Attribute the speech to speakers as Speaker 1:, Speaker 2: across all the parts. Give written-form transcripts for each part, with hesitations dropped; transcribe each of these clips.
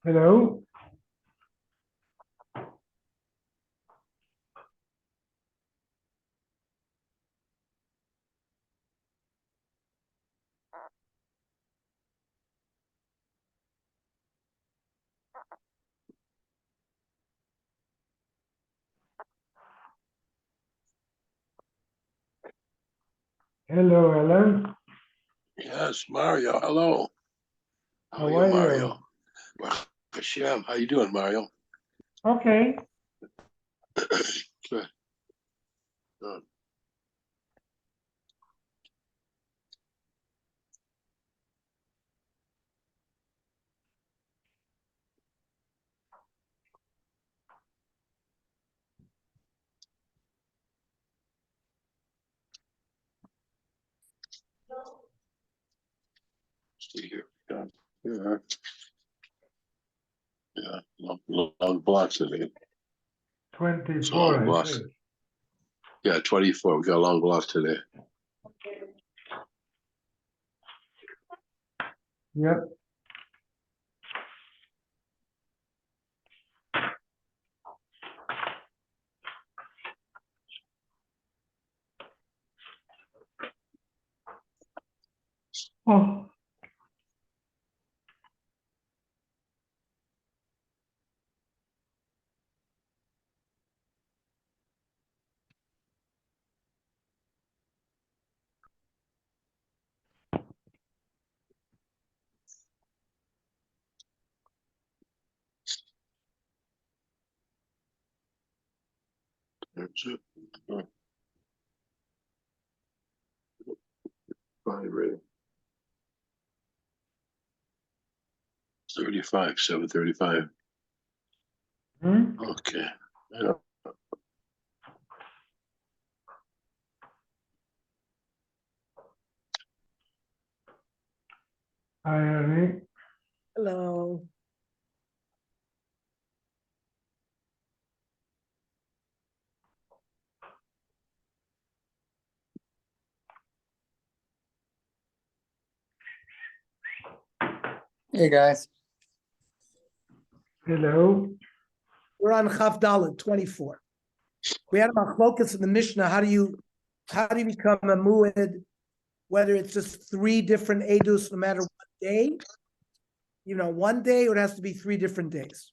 Speaker 1: Hello. Hello, Ellen.
Speaker 2: Yes, Mario. Hello.
Speaker 1: How are you?
Speaker 2: Mario? Hashem. How you doing, Mario?
Speaker 1: Okay.
Speaker 2: Good. Good. See here. Yeah. Yeah. Yeah. Long blocks today.
Speaker 1: 24, I think.
Speaker 2: Yeah, 24. We got a long block today.
Speaker 1: Yep. Oh.
Speaker 2: That's it. Fine, ready. 35, 7:35. Okay. Yeah.
Speaker 1: Hi, Ernie.
Speaker 3: Hello.
Speaker 4: Hey guys.
Speaker 1: Hello.
Speaker 3: We're on Chaf Dalet 24. We had about focus in the Mishnah. How do you become a mu'ed? Whether it's just 3 different edus, no matter what day, one day, or it has to be 3 different days.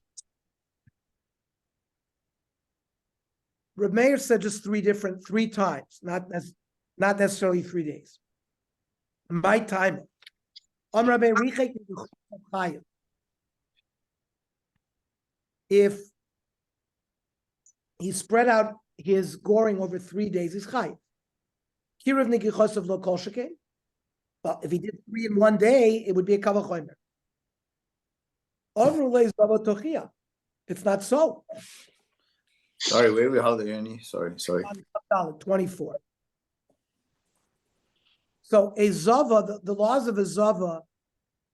Speaker 3: Reb Meir said just 3 times, not necessarily 3 days. My time. If he spread out his goring over 3 days, he's chayiv. Kirav nikichos of lo kol sheken. Well, if he did 3 in one day, it would be a kavachomer. It's not so.
Speaker 4: Sorry, wait, hold it, Yomi. Sorry.
Speaker 3: 24. So a zava, the laws of a zava,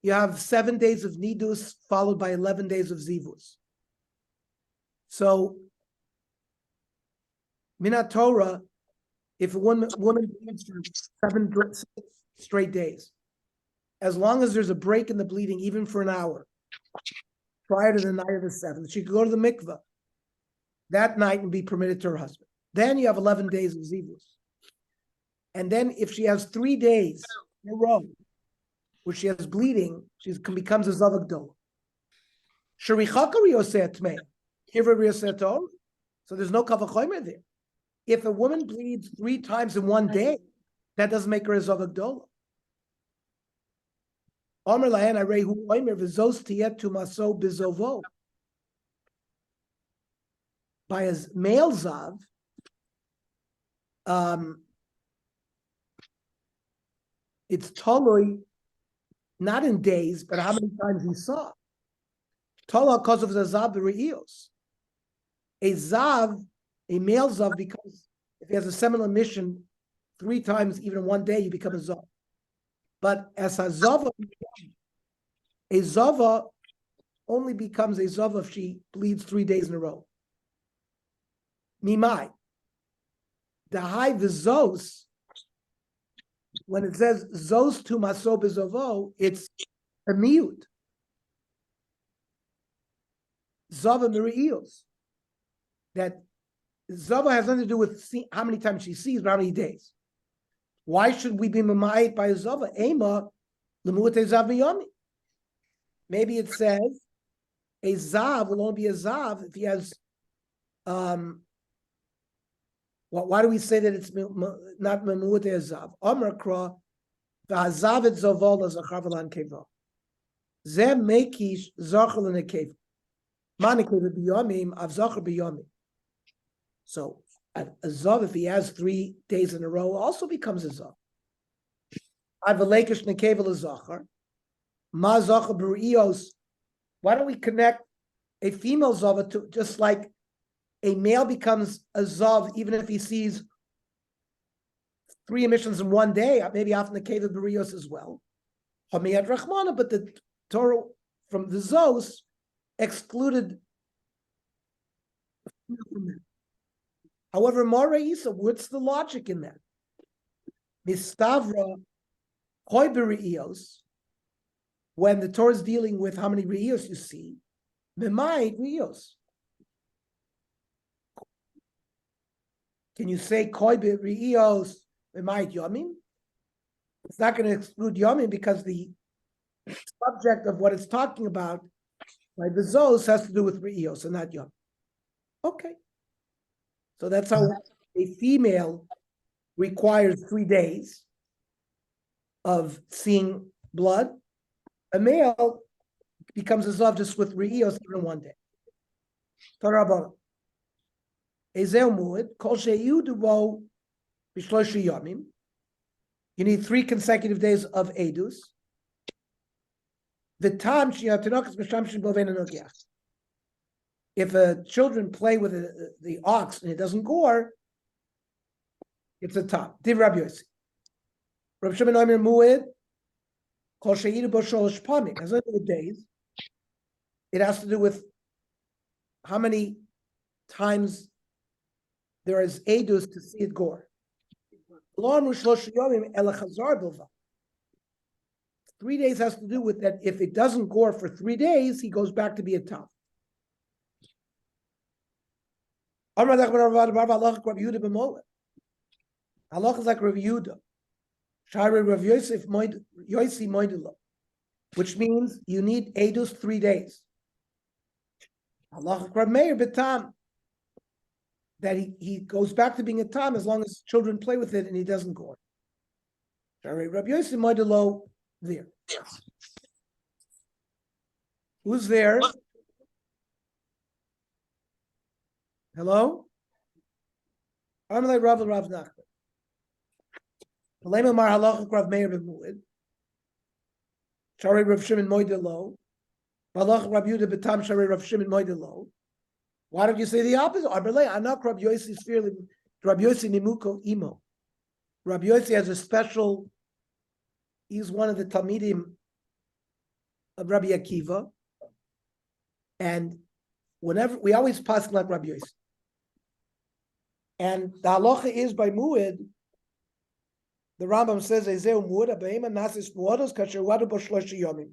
Speaker 3: you have 7 days of nidus followed by 11 days of zivus. So Minat Torah, if a woman bleeds for 7 straight days, as long as there's a break in the bleeding, even for an hour, prior to the night of the 7th, she could go to the mikveh that night and be permitted to her husband. Then you have 11 days of zivus. And then if she has 3 days in a row where she has bleeding, she becomes a zavak dola. So there's no kavachomer there. If a woman bleeds 3 times in one day, that doesn't make her a zavak dola. By a male zav, it's totally not in days, but how many times he saw. Tola because of the zav re'ios. A male zav, because if he has a seminal emission 3 times, even in one day, you become a zav. But as a zava only becomes a zava if she bleeds 3 days in a row. Mimai. The high vizos, when it says zos tu maso bezovo, it's a mute. Zava mirios. That zava has nothing to do with how many times she sees, but how many days. Why should we be mamayit by a zava? Ema lemute zav yomi. Maybe it says a zav will only be a zav if he has. Why do we say that it's not memute zav? Amar kra v'hazav et zavol l'zachar v'lan keva. Zeh mekish zachar l'nekeva. Manikeva b'yomim av zachar b'yomim. So a zav, if he has 3 days in a row, also becomes a zav. Avalekish nekeva l'zachar. Ma zachar b'rios. Why don't we connect a female zav to just like a male becomes a zav even if he sees 3 emissions in one day, maybe often the cave of Berios as well. Hamiyad Rahmana, but the Torah from the Zos excluded. However, Mara Isa, what's the logic in that? Mistavra Hoy Berios, when the Torah is dealing with how many Rios you see, Memai Rios. Can you say koi be'ri'os b'mayit yomim? It's not going to exclude yomim because the subject of what it's talking about, like the zos, has to do with ri'os and not yomim. Okay. So that's how a female requires 3 days of seeing blood. A male becomes a zav just with ri'os even one day. Torah Rabbanan. You need 3 consecutive days of edus. If children play with the ox and it doesn't gore, it's a tam. Div Rabbi Yossi. Rabbi Shimon Omer Mu'ed Kol Sheyidu Bo Sholosh Pamim. Has nothing to do with days. It has to do with how many times there is edus to see it gore. 3 days has to do with that. If it doesn't gore for 3 days, he goes back to be a tam. Allah is like Rav Yehuda. Which means you need edus 3 days. Allah Rav Meir betam. That he goes back to being a tam as long as children play with it and he doesn't gore. Rabbi Yossi Moidelo there. Who's there? Hello? Amalei Rav Nachman. Palema Mar Halachik Rav Meir b'Mu'id. Shari Rav Shimon Moidelo. Balach Rav Yehuda B'tam Shari Rav Shimon Moidelo. Why don't you say the opposite? Amarle Anak Rav Yossi Sfir Rav Yossi Nimuko Imo. Rav Yossi has a special. He's one of the Talmidim of Rabbi Akiva, and whenever we always pass like Rabbi Yossi. And the halacha is by muad. The Rambam says, "Ezeu muad abeim nasis muados kasher wadu bo shlosh yomim."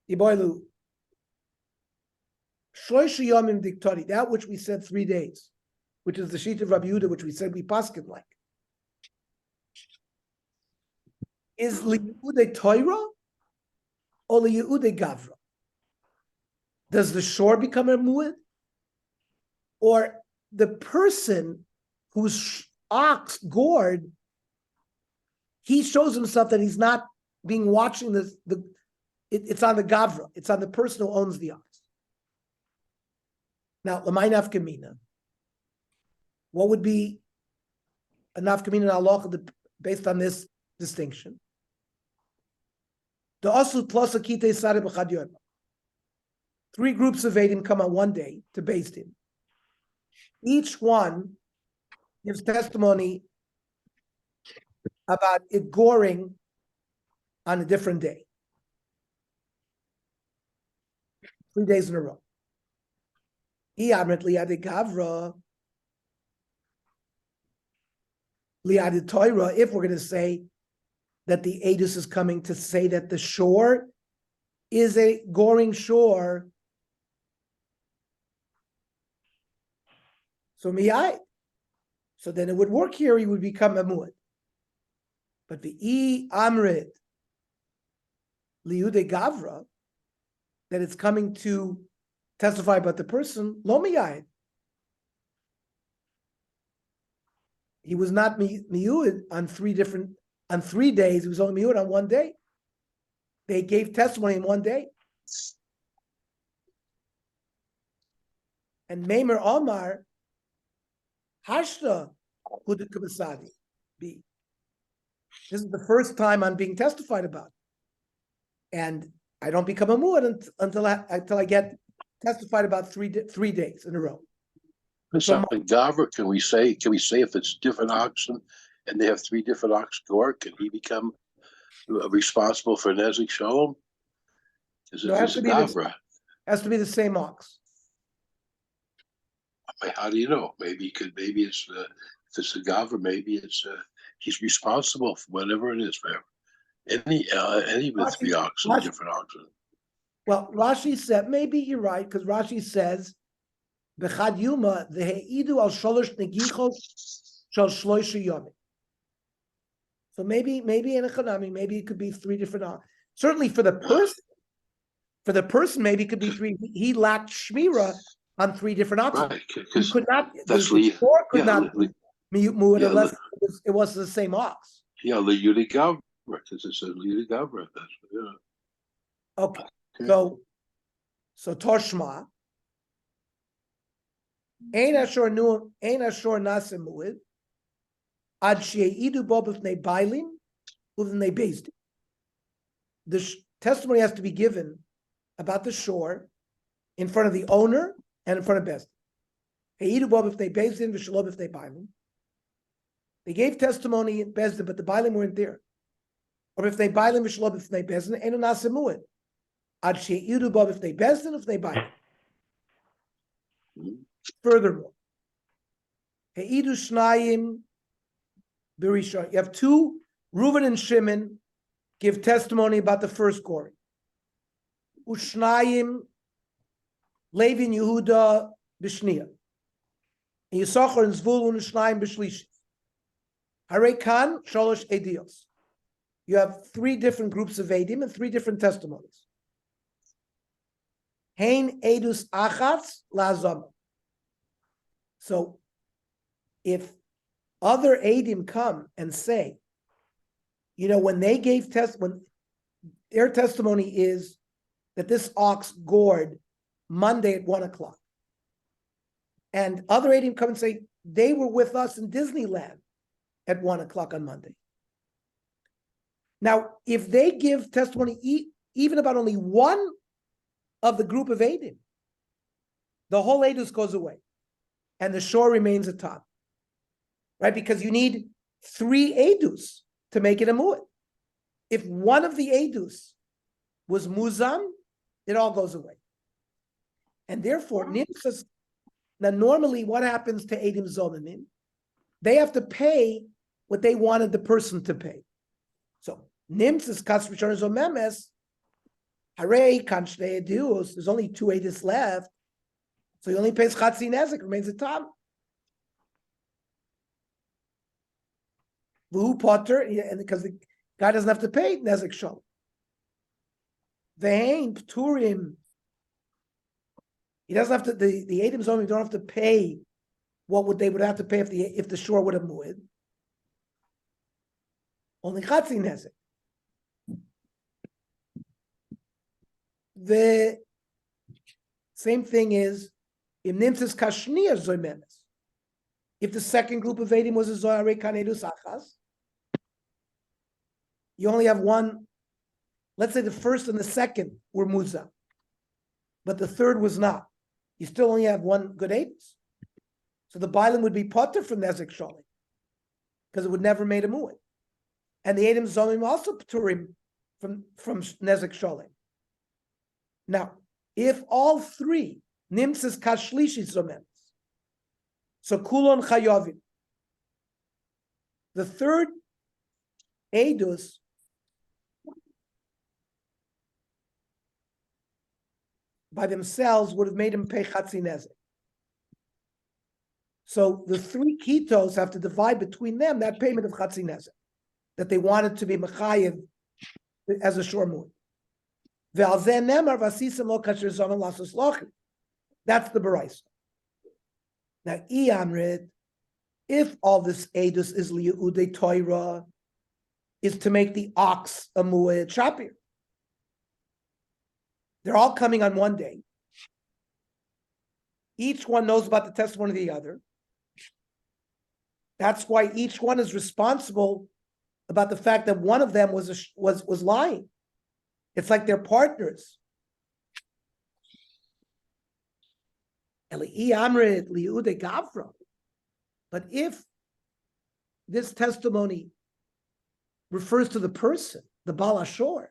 Speaker 3: Iboilu shlosh yomim diktori. That which we said 3 days, which is the sheet of Rabbi Yehuda, which we said we paskin like. Is liyude Torah or liyude Gavra? Does the shore become a muad, or the person whose ox gored, he shows himself that he's not being watching this? It's on the Gavra. It's on the person who owns the ox. Now, l'may nafkamina. What would be a nafkamina in halacha based on this distinction? The asu plus akite sare b'chad yom. 3 groups of Eidim come on one day to Beis Din. Each one gives testimony about it goring on a different day. 3 days in a row. Liad Gavra, Liad Torah, if we're going to say that the Eidus is coming to say that the shore is a goring shore. So miyai. So then it would work here, he would become a muad. But the amrit liude gavra, that it's coming to testify about the person, lo miyai. He was not miud on 3 days. He was only miud on 1 day. They gave testimony in 1 day. And Meimer Omar, Hashta Hudikabasadi. This is the first time I'm being testified about. And I don't become a muad until I get testified about 3 days in a row.
Speaker 2: So Gavra, can we say if it's different oxen and they have 3 different ox gore, can he become responsible for Nezik Shalom? Because
Speaker 3: No,
Speaker 2: if it's a Gavra,
Speaker 3: has to be the same ox.
Speaker 2: how do you know? Maybe it's if it's a Gavra, maybe it's he's responsible for whatever it is for any of the 3 oxen, different oxen.
Speaker 3: Well, Rashi said, maybe you're right, because Rashi says, Bechad Yuma, the Heidu al Sholosh Negichos Shal Shloisha Yomi. So maybe in economy, maybe it could be 3 different. Certainly for the person, maybe it could be 3. He lacked shmira on 3 different oxen.
Speaker 2: Right,
Speaker 3: He could not.
Speaker 2: That's
Speaker 3: the shore could not move unless it was the same ox.
Speaker 2: Yeah, the Yudi Gavra, because it says Yudi Gavra. That's
Speaker 3: Okay. So Toshma. Ein ashor nasim muid. Ad sheidu bo b'fnei bailim u'b'fnei beis din. The testimony has to be given about the shore in front of the owner and in front of beis din. Heidu bo b'fnei beis din v'shelo b'fnei bailim. They gave testimony in beis din, but the bailim weren't there. Or b'fnei bailim v'shelo b'fnei beis din, ein nasim muid. Ad sheidu bo b'fnei beis din u'b'fnei bailim. Furthermore, Heidu Shnayim Birishon. You have 2, Reuven and Shimon, give testimony about the first goring. Ushnayim Levi and Yehuda B'Shniya. And Yisachar and Zvulun Ushnayim B'Shlishis. Harei Kan Sholosh Edios. You have 3 different groups of Edim and 3 different testimonies. Hein Edus Achatz La'azama. So, if other Eidim come and say, when they gave when their testimony is that this ox gored Monday at 1:00, and other Eidim come and say they were with us in Disneyland at 1:00 on Monday. Now, if they give testimony even about only one of the group of Eidim, the whole Eidus goes away, and the shore remains atop, right? Because you need 3 Eidus to make it a mu'ed. If one of the Eidus was muzam, it all goes away. And therefore, Nimsas, now normally what happens to Eidim Zomimim? They have to pay what they wanted the person to pay. So, Nimsas Kas Rishon Zomemes, Hare Kan Shnei Edus, there's only 2 Eidus left, so he only pays Chatzi Nezek, remains a tam. V'hu Potter, and because the guy doesn't have to pay Nezek Shalom. Ve'ein Pturim, he doesn't have to, the Eidim Zomim don't have to pay what they would have to pay if the shore would have mu'ed. Only Chatzi Nezek. The same thing is if Nimtzes Kashniya Zoimemes. If the second group of Eidim was a Zohare Kanedus Achas, you only have one. Let's say the first and the second were Muzah, but the third was not. You still only have one good Eidus. So the Bailim would be potter from Nezek Sholim, because it would never made a mu'ed. And the Eidim Zomim also pturim from Nezek Sholim. Now, if all 3 Nimtzes Kashlishi Zomemes, so Kulon Chayovim, the third Eidus by themselves would have made him pay Chatzi Nezek. So the 3 Kitos have to divide between them that payment of Chatzi Nezek that they wanted to be Mechayev as a shor mu'ed. That's the Baraisa. Now, Iyamrid, if all this Eidus is Li'udei Torah, is to make the ox a mu'ed shapir. They're all coming on one day. Each one knows about the testimony of the other. That's why each one is responsible about the fact that one of them was lying. It's like they're partners. But if this testimony refers to the person, the Baal Ashor,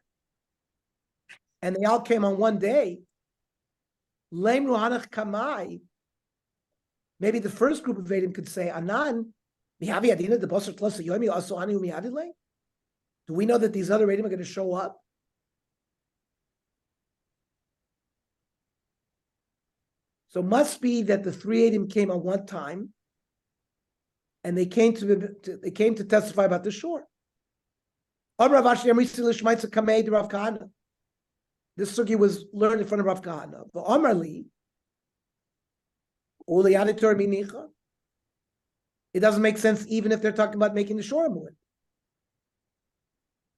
Speaker 3: and they all came on one day, maybe the first group of Vedim could say, Anan, do we know that these other Vedim are going to show up? So it must be that the 3 Eidim came on one time, and they came to testify about the shore. This sugi was learned in front of Rav Kahana. It doesn't make sense even if they're talking about making the shore mu'ed.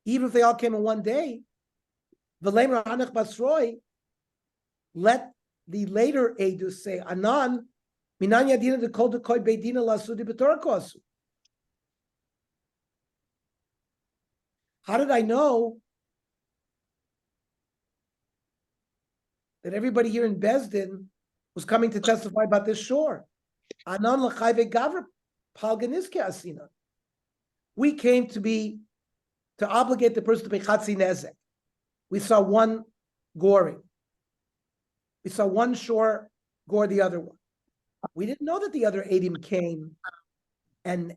Speaker 3: Even if they all came in one day, let the later Eidus say, Anan, minan yadina de kol dekoy beidina lasudi b'torakosu. How did I know that everybody here in Bezdin was coming to testify about this shore? Anan l'chayve gavra palganiske asina. We came to obligate the person to pay chatzi nezek. We saw one goring. We saw one shore gore the other one. We didn't know that the other Eidim came and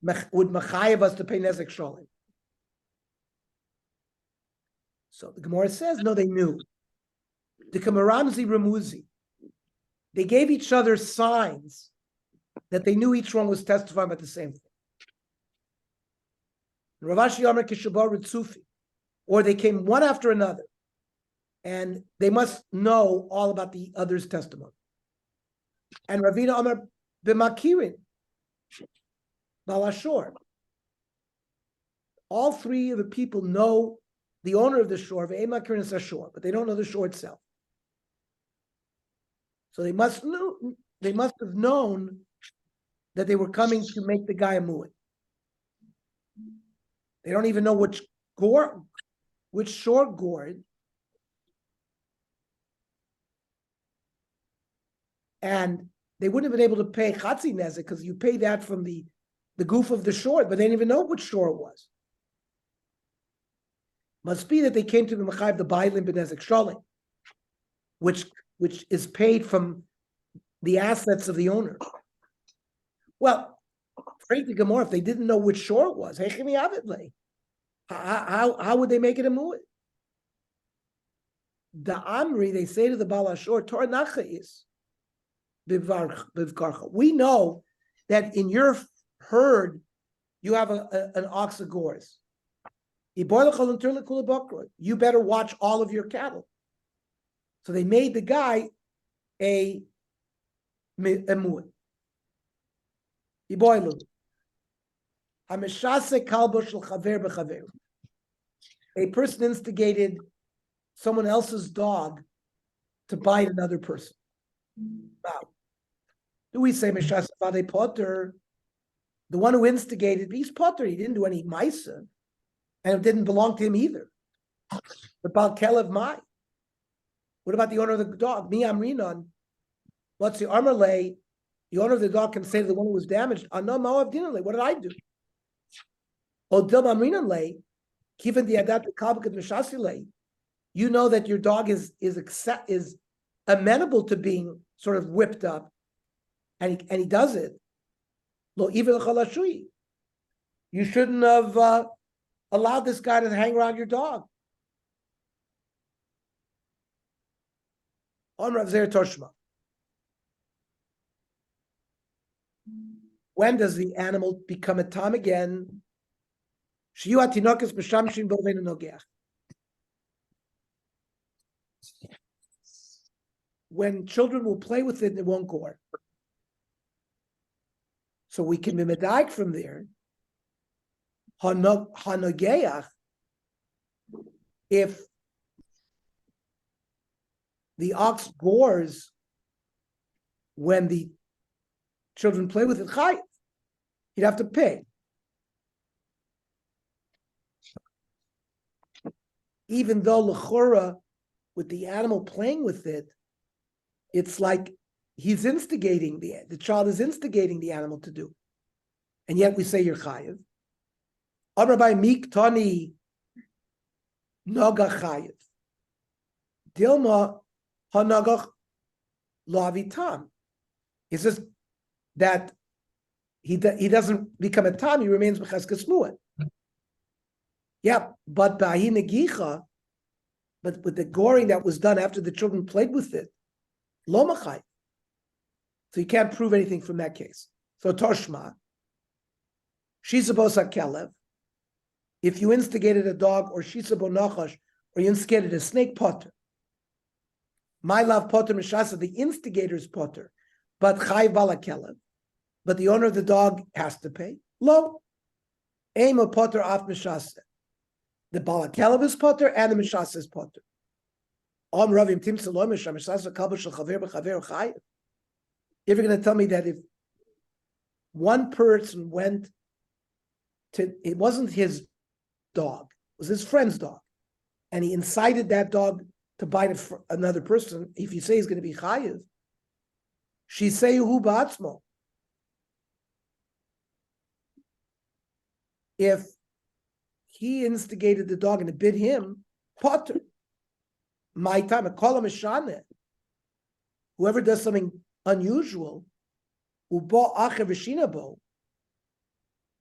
Speaker 3: would mechayev us to pay nezek sholim. So the Gemara says, no, they knew. The Kamaramzi Ramuzi, they gave each other signs that they knew each one was testifying about the same thing. Ravashi Amar Kishabar Ritzufi, or they came one after another, and they must know all about the other's testimony. And Ravina Amar B'makirin, Balashor. All 3 of the people know the owner of the shore, Ve'emakirin is a shore, but they don't know the shore itself. So they must have known that they were coming to make the guy a mu'ed. They don't even know which short gourd. And they wouldn't have been able to pay chatzi nezek because you pay that from the goof of the short, but they didn't even know which shore it was. Must be that they came to the mechayiv the bailim b'nezek shalim, which is paid from the assets of the owner. Well, frankly, Gemara, if they didn't know which shore it was, how would they make it a mu'id? The Amri, they say to the Baal HaShor, Torah Nacha is bivkarcha. We know that in your herd, you have an ox of gores. You better watch all of your cattle. So they made the guy a mu'id. A person instigated someone else's dog to bite another person. Now, do we say Meshas Vade Potter? The one who instigated, he's Potter. He didn't do any Maisa, and it didn't belong to him either. But Bal Kelev Mai. What about the owner of the dog? Mi Amrinon. What's the armor lay? The owner of the dog can say to the one who was damaged, "Ano Moav Dinale. What did I do?" Odil Amrinon lay. Kivan the Adat Kalbakat Meshasi lay. You know that your dog is amenable to being sort of whipped up, and he does it. Lo even chalashui. You shouldn't have allowed this guy to hang around your dog. On Rav Zer Toshma. When does the animal become a tam again? Shiyu atinokas b'shamshin b'ovein nogeach. When children will play with it, it won't gore. So we can be medaik from there. Hanogeach, if the ox gores when the children play with it, he'd have to pay. Even though l'chora, with the animal playing with it, it's like he's instigating the child is instigating the animal to do, and yet we say you're chayiv. Amar by miktani naga chayiv. Dilma hanagach lavitam. He says that he doesn't become a tam; he remains b'chazkas mu'at. Yeah, but b'ahi negicha, but with the goring that was done after the children played with it, lo machai. So you can't prove anything from that case. So Toshma, Shisabo Kelev, if you instigated a dog, or Shisabo Nachash, or you instigated a snake, potter. My love potter Mishasa, the instigator's potter, but Chai Bala Kelev, but the owner of the dog has to pay. Lo, Aim a potter af Mishasa. The Bala Kelev is potter and the Mishasa is potter. Om Ravim Tim Salom Mishasa Kabash Chaver B'Chaver Chai. If you're going to tell me that if one person went to, it wasn't his dog, it was his friend's dog, and he incited that dog to bite another person, if you say he's going to be chayiv, shisehu ba'atzmo. If he instigated the dog and it bit him, potter. My time, a kolam mishane. Whoever does something unusual, ubo acher v'shinabo,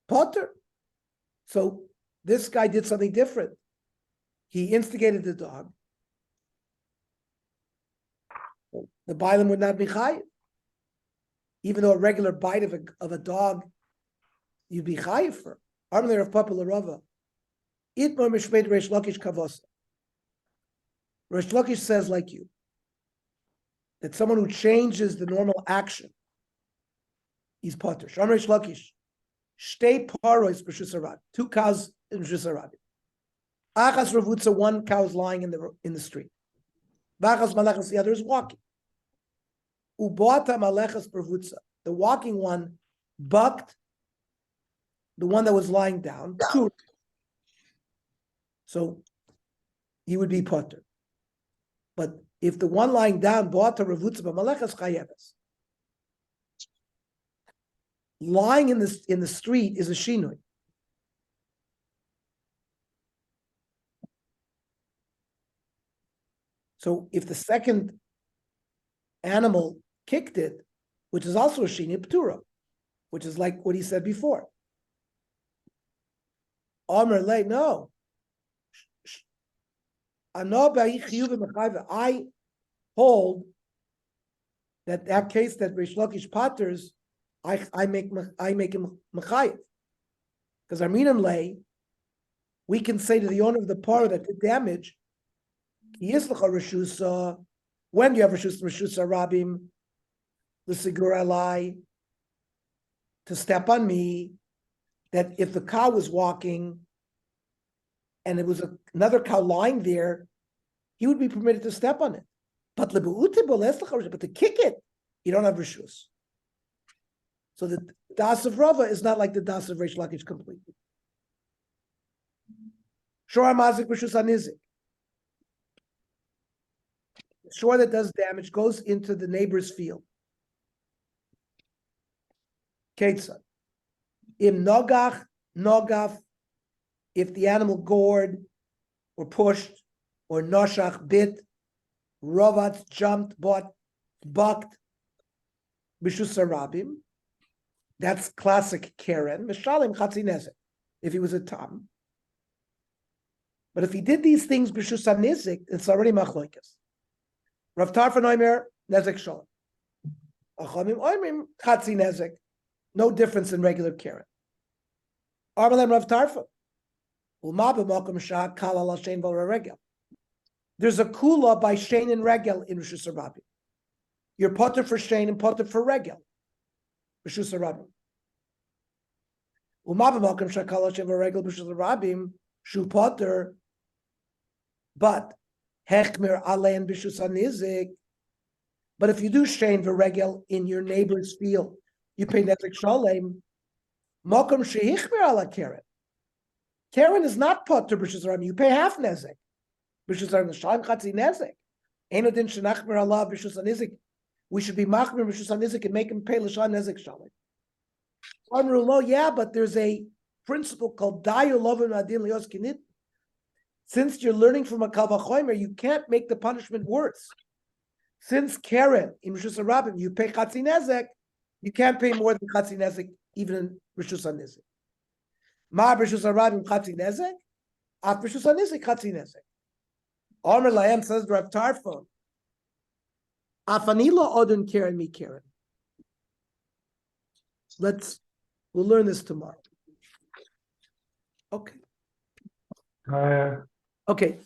Speaker 3: potter. So this guy did something different. He instigated the dog. The bailam would not be chayiv. Even though a regular bite of a dog, you'd be chayiv for. Armler of Papa Larava. Itmar mishmeid Reish Lakish kavosa. Reish Lakish says like you, that someone who changes the normal action, he's potter. Sham Reish Lakish. Shtei parois b'shus harab. 2 cows in b'shus harab. Achas ravutza, 1 cow is lying in the street. V'achas malechas, the other is walking. Ubata malechas b'ravutza. The walking one bucked the one that was lying down. 2. So he would be potter. But if the one lying down bought a revutza b'malechas chayeves, lying in the street is a shinui. So if the second animal kicked it, which is also a shinui p'tura, which is like what he said before. Omer lay, no. I hold that case that Rish Lakish Potters, I make him mechayev. Because Arminim lay, we can say to the owner of the par that the damage, Yislecha Rishusa, when you have Rishusa Rabim, the Sigur Alai, to step on me, that if the cow was walking and it was another cow lying there, he would be permitted to step on it. But to kick it, you don't have Rishus. So the Das of Rava is not like the Das of Reish Lakish completely. Shor Mazik Rishus Anizik. Shore that does damage goes into the neighbor's field. Ketzah. Im nogach, nogaf, if the animal gored or pushed or noshach bit, rovat jumped, bucked, b'shus harabim, that's classic Karen, mishalim chatzi nezek, if he was a tam. But if he did these things b'shus hanizik, it's already machloikas. Rav Tarfon oimer nezek shalom. Achamim oimrim chatzi nezek. No difference in regular Karen. Armalem Rav Tarfon. There's a kula by Shein and Regel in Rishus Harabim. You're potter for Shein and potter for Regel. Rishus Harabim. Shu potter, but hechmer alein b'shus hanizik. But if you do Shein v'Regel in your neighbor's field, you pay nezek shalem. Mokum shehichmer ala Karen. Karen is not potter b'shus harabim. You pay half nezek. B'shus harabim shalem chatzi nezek. Einodin shenachmer ala b'shus hanizik. We should be machmer b'shus hanizik and make him pay l'shan nezek shalem. Yeah, but there's a principle called dayu lovim adin lios kinit. Since you're learning from a kal vachomer, you can't make the punishment worse. Since Karen in Rishus Harabim you pay chatzi nezek, you can't pay more than chatzi nezek even in Rishus HaNizik. Ma Rishus Harabim chatzi nezek, af Rishus HaNizik chatzi nezek. Omer Lahem says Rav Tarfon, afanila odun Karen mi Karen. We'll learn this tomorrow. Okay.
Speaker 1: Kaya.
Speaker 3: Okay.